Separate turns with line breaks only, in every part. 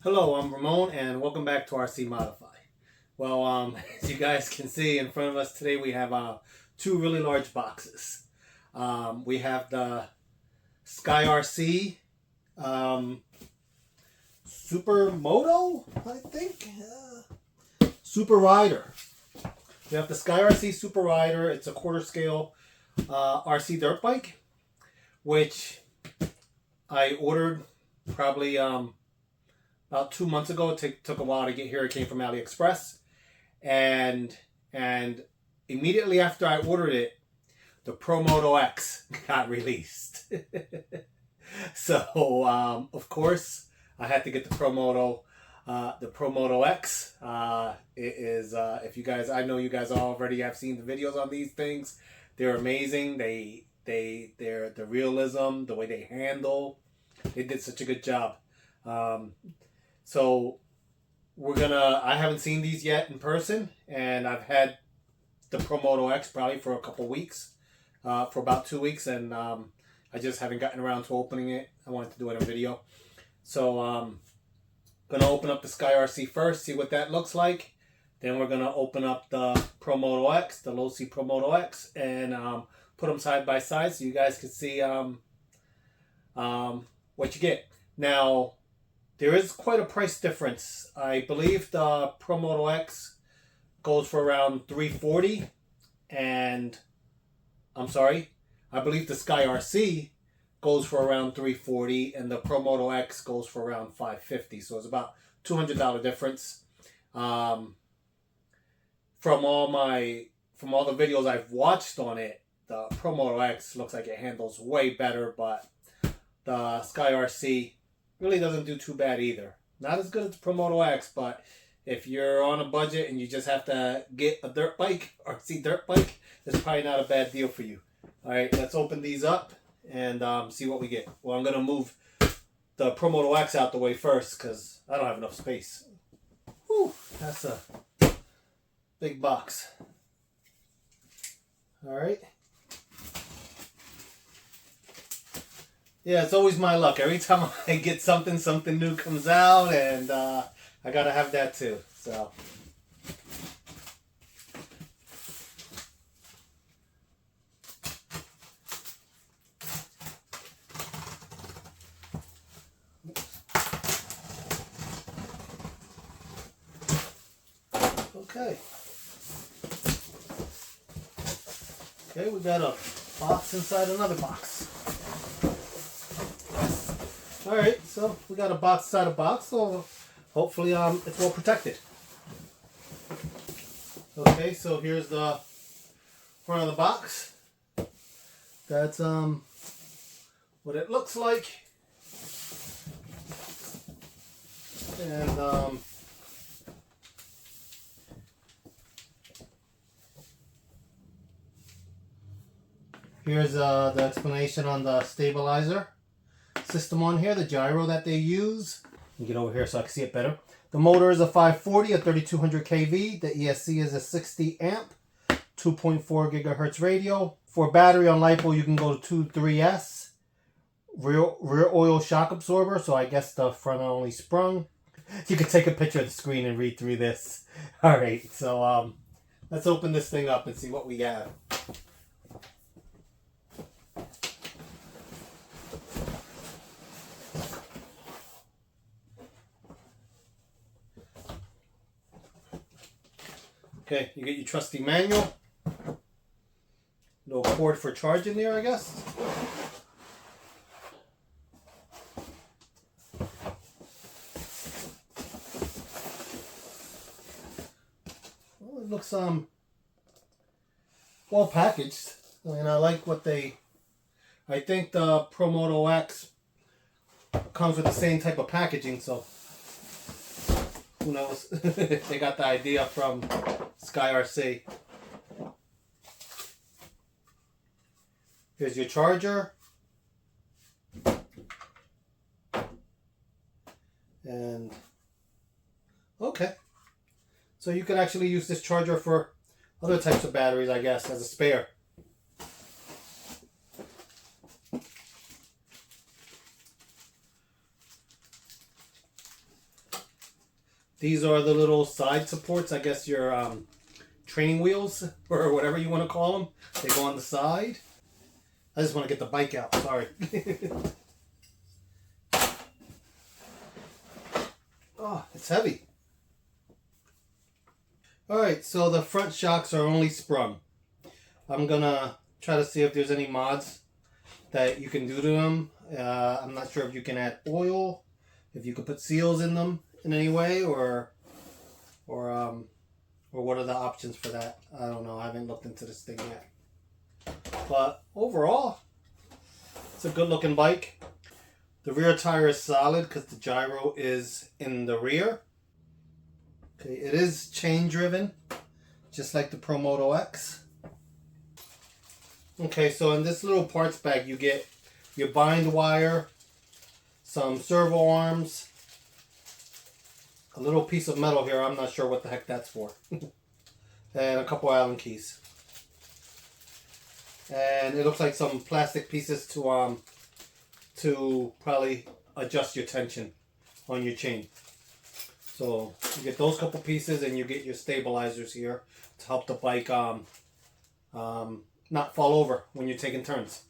Hello, I'm Ramon, and welcome back to RC Modify. Well, as you guys can see in front of us today, we have two really large boxes. We have the SKYRC Super Moto, I think, Super Rider. We have the SKYRC Super Rider. It's a quarter scale RC dirt bike, which I ordered probably about 2 months ago. It took a while to get here. It came from AliExpress, and immediately after I ordered it, the PROMOTO X got released. So of course I had to get the PROMOTO X. It is if you guys, I know you guys already have seen the videos on these things. They're amazing. They're the realism, the way they handle. They did such a good job. So I haven't seen these yet in person, and I've had the PROMOTO X probably for a couple weeks, for about 2 weeks, and I just haven't gotten around to opening it. I wanted to do it in a video. So gonna open up the SKYRC first, see what that looks like. Then we're gonna open up the PROMOTO X, the LOSI PROMOTO X, and put them side by side so you guys can see what you get. Now, there is quite a price difference. I believe the PROMOTO X goes for around $340, and I believe the SKYRC goes for around $340, and the PROMOTO X goes for around $550. So it's about $200 difference. From all the videos I've watched on it, the PROMOTO X looks like it handles way better, but the SKYRC really doesn't do too bad either. Not as good as the PROMOTO X, but if you're on a budget and you just have to get a dirt bike, RC dirt bike, it's probably not a bad deal for you. All right, let's open these up and see what we get. Well, I'm going to move the PROMOTO X out the way first because I don't have enough space. Whew, that's a big box. All right. Yeah, it's always my luck. Every time I get something new comes out, and I gotta have that too. So, okay. Okay, we got a box inside another box. Alright, so we got a box inside a box, so hopefully it's well protected. Okay, so here's the front of the box. That's what it looks like. And here's the explanation on the stabilizer system on here, the gyro that they use. Let me get over here so I can see it better. The motor is a 540, a 3200 kV. The ESC is a 60 amp, 2.4 gigahertz radio. For battery on LiPo, you can go to 23S. Rear oil shock absorber, so I guess the front only sprung. You can take a picture of the screen and read through this. All right, so let's open this thing up and see what we have. Okay, you get your trusty manual. No cord for charging there, I guess. Well, it looks well packaged. I mean, I like what I think the PROMOTO X comes with the same type of packaging, so who knows? They got the idea from SKYRC. Here's your charger. And okay. So you can actually use this charger for other types of batteries, I guess, as a spare. These are the little side supports, I guess your training wheels or whatever you want to call them. They go on the side. I just want to get the bike out, sorry. Oh, it's heavy. Alright, so the front shocks are only sprung. I'm gonna try to see if there's any mods that you can do to them. I'm not sure if you can add oil, if you could put seals in them in any way, or what are the options for that. I don't know. I haven't looked into this thing yet. But overall, it's a good looking bike. The rear tire is solid because the gyro is in the rear. Okay, it is chain driven, just like the PROMOTO X. Okay, so in this little parts bag you get your bind wire, some servo arms, a little piece of metal here, I'm not sure what the heck that's for, and a couple Allen keys. And it looks like some plastic pieces to probably adjust your tension on your chain. So you get those couple pieces, and you get your stabilizers here to help the bike not fall over when you're taking turns.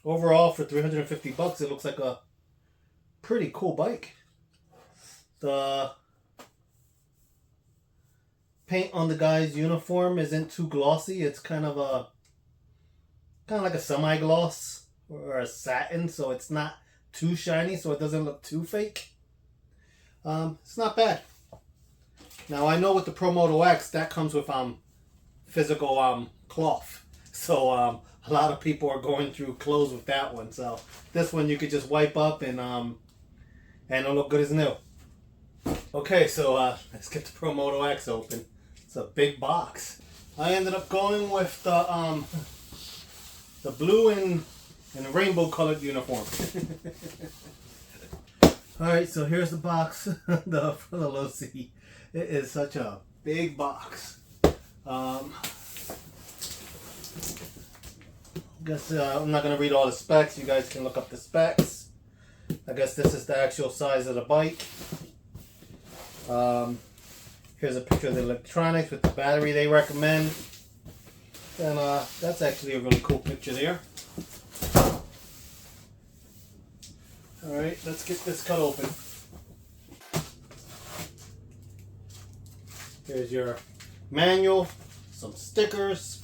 Overall, for 350 bucks, it looks like a pretty cool bike. The paint on the guy's uniform isn't too glossy. It's kind of like a semi-gloss or a satin, so it's not too shiny, so it doesn't look too fake. It's not bad. Now I know with the PROMOTO X that comes with physical cloth, so a lot of people are going through clothes with that one. So this one you could just wipe up and it'll look good as new. Okay, so let's get the PROMOTO X open. It's a big box. I ended up going with the blue and rainbow colored uniform. Alright, so here's the box for the LOSI. It is such a big box. Guess I'm not going to read all the specs. You guys can look up the specs. I guess this is the actual size of the bike. Here's a picture of the electronics with the battery they recommend. And that's actually a really cool picture there. Alright, let's get this cut open. Here's your manual, some stickers.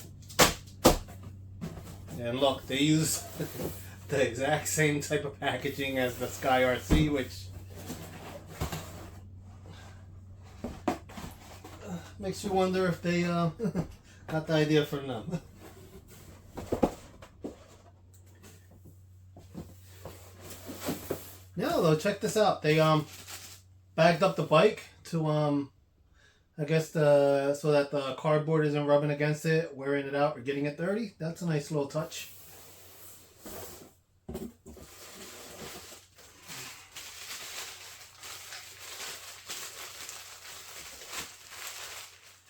And look, they use the exact same type of packaging as the SKYRC, which makes you wonder if they got the idea from them. Yeah, though, check this out. They bagged up the bike to I guess so that the cardboard isn't rubbing against it, wearing it out, or getting it dirty. That's a nice little touch.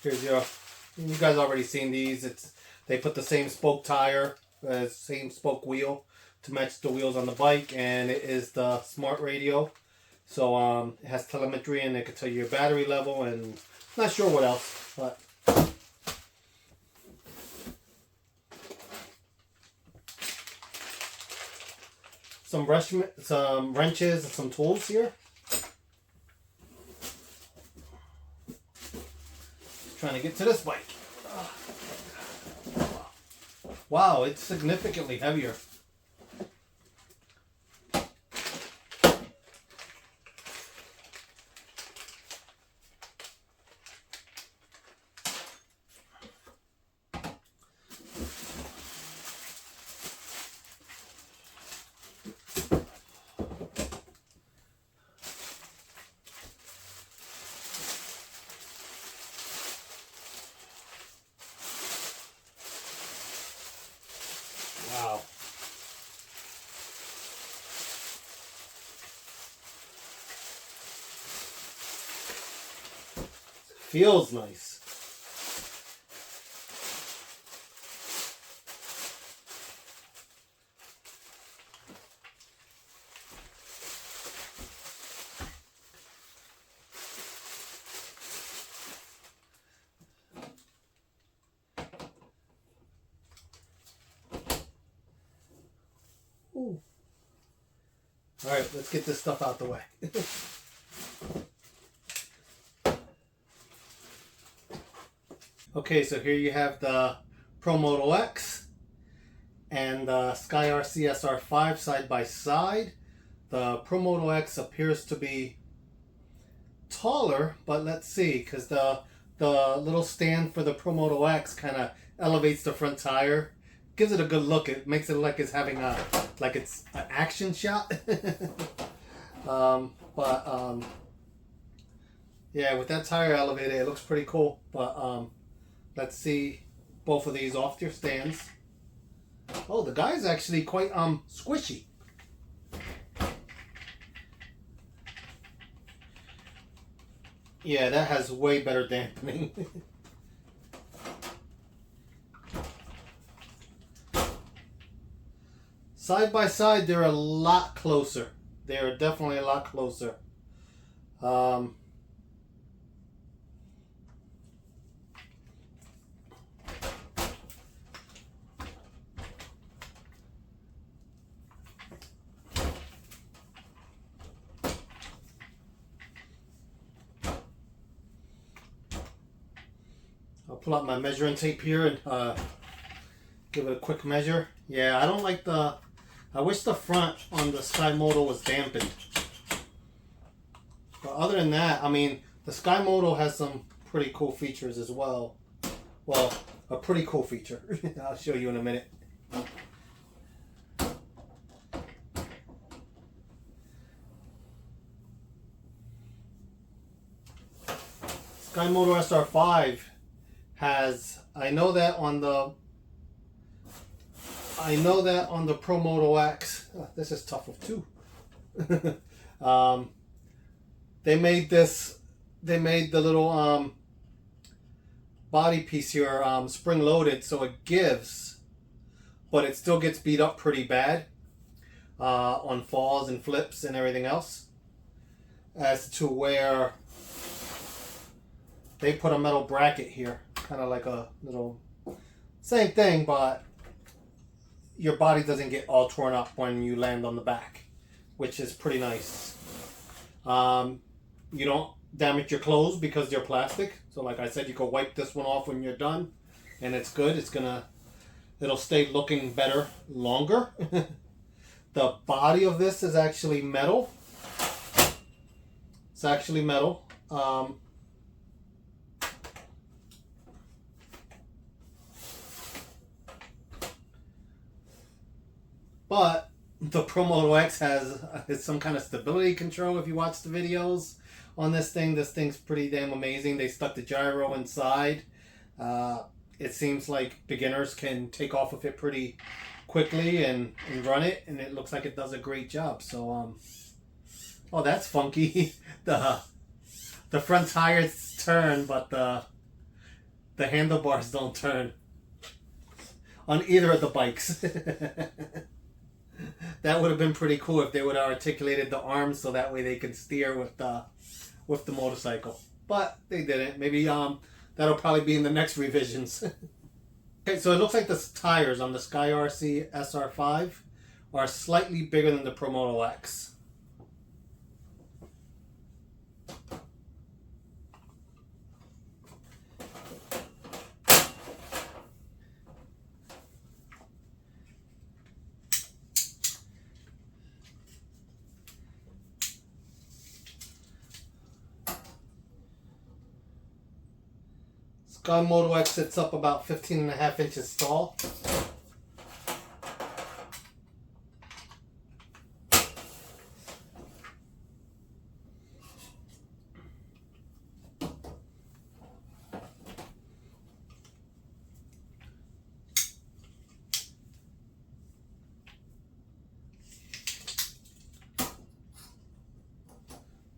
Here's you guys already seen these. They put the same spoke tire, same spoke wheel to match the wheels on the bike, and it is the smart radio. So it has telemetry, and it can tell you your battery level, and not sure what else, but some wrenches and some tools here. Trying to get to this bike. Wow, it's significantly heavier. Wow. Feels nice. All right, let's get this stuff out the way. Okay, so here you have the PROMOTO X and the SKYRC SR5 side by side. The PROMOTO X appears to be taller, but let's see, because the little stand for the PROMOTO X kind of elevates the front tire, gives it a good look. It makes it like it's having it's an action shot. Yeah, with that tire elevated, it looks pretty cool. But let's see both of these off their stands. Oh, the guy's actually quite squishy. Yeah, that has way better dampening. Side by side, they're a lot closer. They're definitely a lot closer. I'll pull out my measuring tape here and give it a quick measure. Yeah, I don't like I wish the front on the SkyMoto was dampened. But other than that, I mean, the SkyMoto has some pretty cool features as well. Well, a pretty cool feature. I'll show you in a minute. SkyMoto SR5 has, I know that on the PROMOTO X, this is tough with two. They made the little body piece here spring loaded, so it gives, but it still gets beat up pretty bad on falls and flips and everything else, as to where they put a metal bracket here, kind of like a little, same thing, but your body doesn't get all torn up when you land on the back, which is pretty nice. You don't damage your clothes because they're plastic. So like I said, you can wipe this one off when you're done and it's good. It'll stay looking better longer. The body of this is actually metal. It's actually metal. But the PROMOTO X has some kind of stability control. If you watch the videos on this thing's pretty damn amazing. They stuck the gyro inside. It seems like beginners can take off with it pretty quickly and run it, and it looks like it does a great job. So, oh, that's funky. The front tires turn, but the handlebars don't turn on either of the bikes. That would have been pretty cool if they would have articulated the arms so that way they could steer with the motorcycle. But they didn't. Maybe that'll probably be in the next revisions. Okay, so it looks like the tires on the SKYRC SR5 are slightly bigger than the PROMOTO X. SkyMoto X sits up about 15.5 inches tall.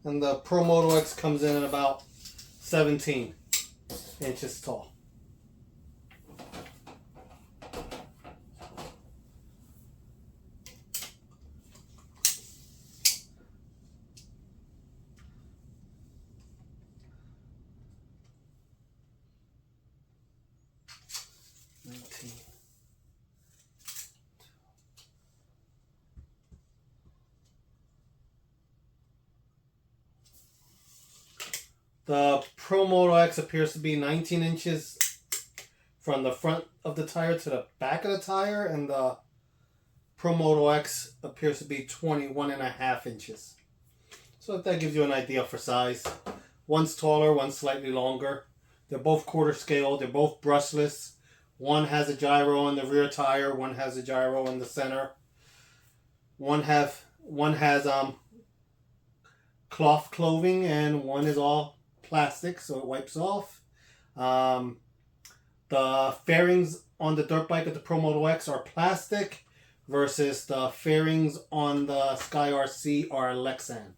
And the PROMOTO X comes in at about 17 inches tall. The PROMOTO X appears to be 19 inches from the front of the tire to the back of the tire, and the PROMOTO X appears to be 21.5 inches. So if that gives you an idea for size. One's taller, one's slightly longer. They're both quarter scale, they're both brushless. One has a gyro in the rear tire, one has a gyro in the center. One has cloth clothing, and one is all plastic, so it wipes off. The fairings on the dirt bike of the PROMOTO X are plastic versus the fairings on the SKYRC are Lexan.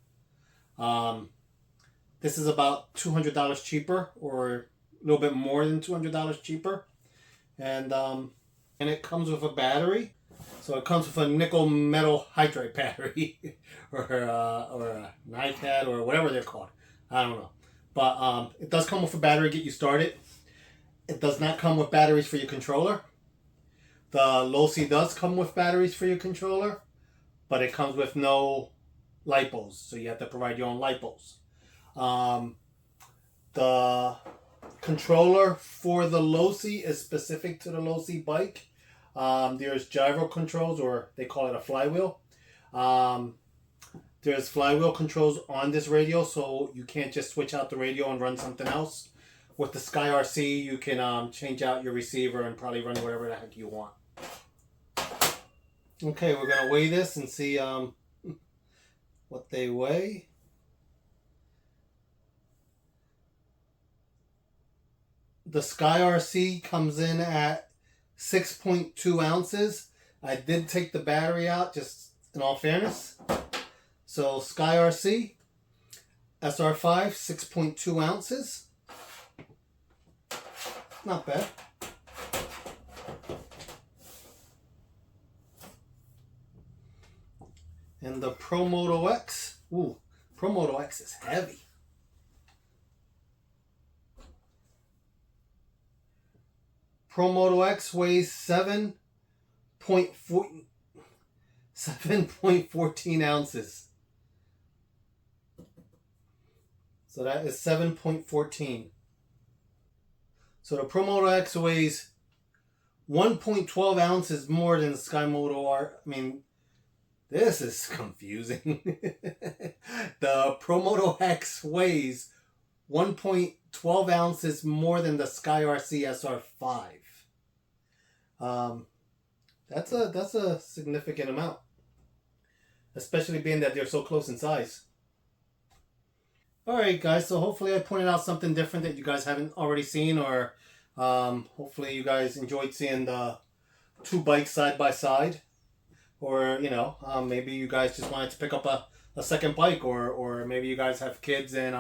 This is about $200 cheaper, or a little bit more than $200 cheaper. And it comes with a battery. So it comes with a nickel metal hydride battery or a NiPad or whatever they're called. I don't know. But it does come with a battery to get you started. It does not come with batteries for your controller. The LOSI does come with batteries for your controller, but it comes with no lipos, so you have to provide your own lipos. The controller for the LOSI is specific to the LOSI bike. There's gyro controls, or they call it a flywheel. There's flywheel controls on this radio, so you can't just switch out the radio and run something else. With the SKYRC, you can change out your receiver and probably run whatever the heck you want. Okay, we're going to weigh this and see what they weigh. The SKYRC comes in at 6.2 ounces. I did take the battery out, just in all fairness. So SKYRC, SR5, 6.2 ounces. Not bad. And the PROMOTO X, PROMOTO X is heavy. PROMOTO X weighs 7.14 ounces. So that is 7.14. So the PROMOTO X weighs 1.12 ounces more than the SkyMoto R. I mean, this is confusing. The PROMOTO X weighs 1.12 ounces more than the SKYRC SR5. That's a significant amount, especially being that they're so close in size. Alright guys, so hopefully I pointed out something different that you guys haven't already seen, or hopefully you guys enjoyed seeing the two bikes side by side, or maybe you guys just wanted to pick up a second bike, or maybe you guys have kids and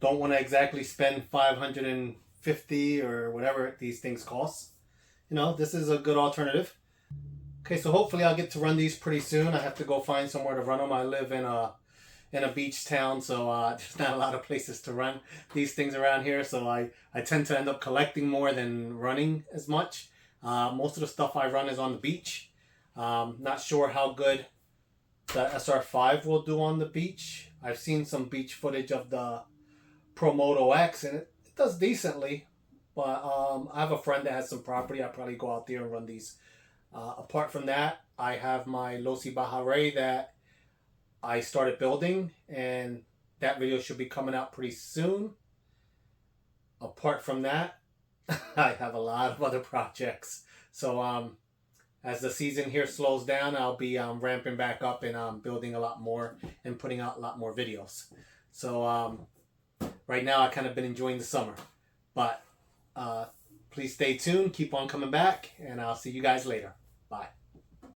don't want to exactly spend $550 or whatever these things cost. This is a good alternative. Okay, so hopefully I'll get to run these pretty soon. I have to go find somewhere to run them. I live in a beach town, so there's not a lot of places to run these things around here, so I tend to end up collecting more than running as much. Most of the stuff I run is on the beach. Not sure how good the SR5 will do on the beach. I've seen some beach footage of the PROMOTO X, and it does decently, but I have a friend that has some property. I'll probably go out there and run these. Apart from that, I have my LOSI Bahare that I started building, and that video should be coming out pretty soon. Apart from that, I have a lot of other projects. So as the season here slows down, I'll be ramping back up and building a lot more and putting out a lot more videos. So right now I kind of been enjoying the summer, but please stay tuned, keep on coming back, and I'll see you guys later. Bye.